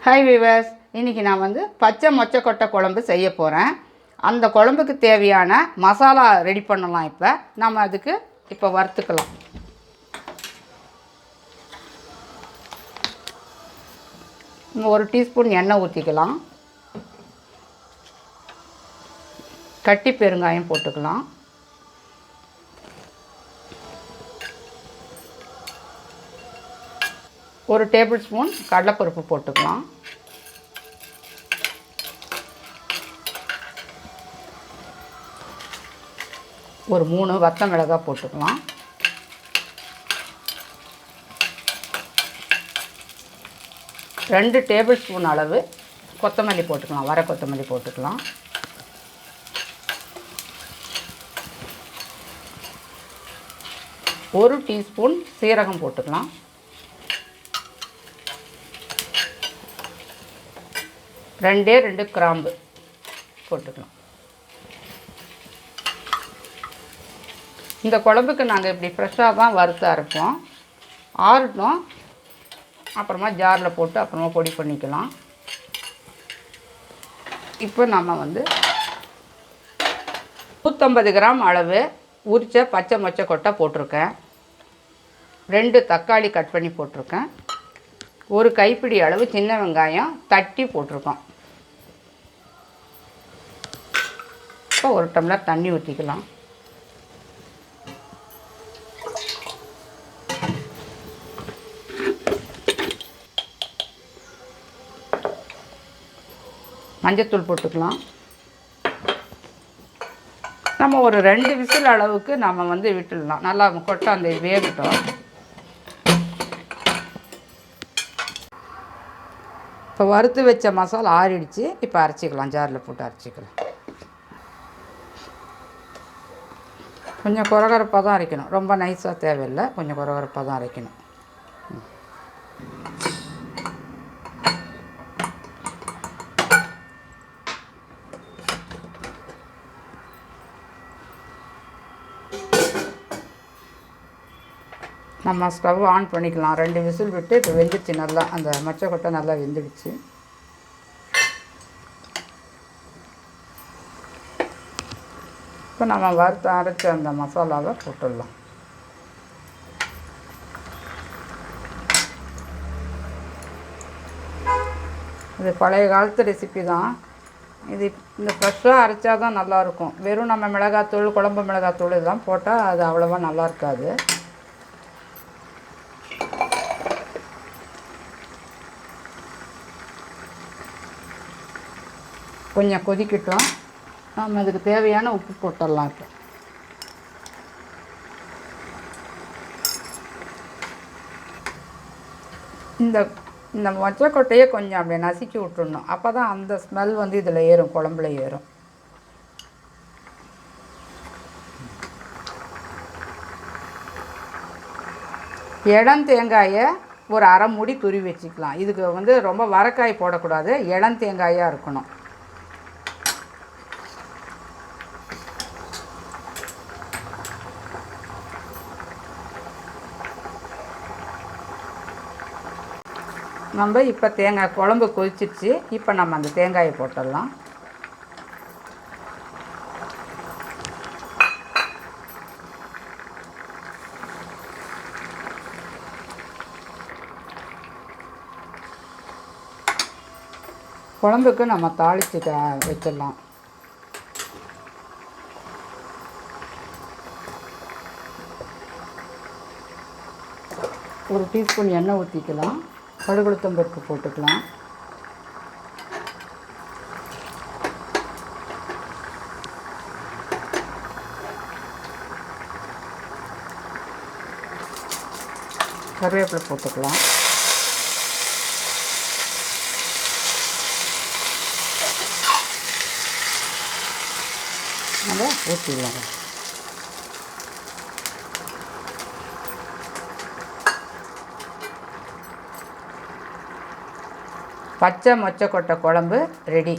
Hi viewers, இன்றைக்கி நான் பச்சை மொச்சக்கொட்டை குழம்பு செய்ய போகிறேன். அந்த குழம்புக்கு தேவையான மசாலா ரெடி பண்ணலாம். இப்போ நம்ம அதுக்கு வறுத்துக்கலாம். ஒரு டீஸ்பூன் எண்ணெய் ஊற்றிக்கலாம். கட்டி பெருங்காயம் போட்டுக்கலாம். ஒரு டேபிள் ஸ்பூன் கடலைப்பருப்பு போட்டுக்கலாம். ஒரு 3 வத்த மிளகாய் போட்டுக்கலாம். ரெண்டு டேபிள் ஸ்பூன் அளவு கொத்தமல்லி போட்டுக்கலாம். வர கொத்தமல்லி போட்டுக்கலாம். ஒரு டீஸ்பூன் சீரகம் போட்டுக்கலாம். ரெண்டு கிராம்பு போட்டுக்கலாம். இந்த குழம்புக்கு நாங்கள் இப்படி ஃப்ரெஷ்ஷாக தான் வறுத்து அரைப்போம். ஆறட்டும், அப்புறமா ஜாரில் போட்டு அப்புறமா பொடி பண்ணிக்கலாம். இப்போ நம்ம 150 கிராம் அளவு உரித்த பச்சை மொச்சக்கொட்டை போட்டிருக்கேன். 2 தக்காளி கட் பண்ணி போட்டிருக்கேன். ஒரு கைப்பிடி அளவு சின்ன வெங்காயம் தட்டி போட்டிருக்கோம். இப்போ ஒரு டம்ளர் தண்ணி ஊற்றிக்கலாம். மஞ்சத்தூள் போட்டுக்கலாம். நம்ம ஒரு 2 விசில் அளவுக்கு நம்ம விட்டுடலாம். நல்லா கொட்டை அந்த வேகட்டும். இப்போ வறுத்து வச்ச மசாலா ஆறிடுச்சு. இப்போ அரைச்சிக்கலாம். ஜாரில் போட்டு அரைச்சிக்கலாம். கொஞ்சம் கொரகரப்பாக தான் அரைக்கணும். ரொம்ப நைஸாக தேவையில்லை. கொஞ்சம் கொரகரப்பாக தான் அரைக்கணும். நம்ம ஸ்டவ் ஆன் பண்ணிக்கலாம். 2 விசில் விட்டு இப்போ வெந்துடுச்சு. நல்லா அந்த மொச்சக்கொட்டை நல்லா வெந்துடுச்சு. இப்போ நம்ம வறுத்து அரைச்ச அந்த மசாலாவை போட்டுடலாம். இது பழைய காலத்து ரெசிபி தான். இது இந்த ஃப்ரெஷ்ஷாக அரைச்சா தான் நல்லாயிருக்கும். வெறும் நம்ம மிளகாத்தூள், குழம்பு மிளகாத்தூள் இதெல்லாம் போட்டால் அது அவ்வளோவா நல்லா இருக்காது. கொஞ்சம் கொதிக்கட்டும். நம்ம அதுக்கு தேவையான உப்பு போட்டுடலாம். இப்போ இந்த இந்த மொச்சக்கொட்டையை கொஞ்சம் அப்படியே நசுக்கி விட்டுடணும். அப்போ தான் அந்த ஸ்மெல் இதில் ஏறும், குழம்புல ஏறும். இளம் தேங்காயை ஒரு அரை மூடி துருவி வச்சுக்கலாம். இதுக்கு ரொம்ப வரக்காய் போடக்கூடாது. இளம் தேங்காயாக இருக்கணும். நம்ம இப்போ தேங்காய் குழம்பு கொதிச்சிடுச்சு. இப்போ நம்ம அந்த தேங்காயை போட்டுடலாம். குழம்புக்கு நம்ம தாளித்து வச்சிடலாம். ஒரு டீஸ்பூன் எண்ணெய் ஊற்றிக்கலாம். கடுகுளுத்தம் பருப்பு போட்டுக்கலாம். கருவேப்பிலை போட்டுக்கலாம். அதை ஊற்றிடலாம். பச்சை மொச்சக்கொட்டை குழம்பு ரெடி.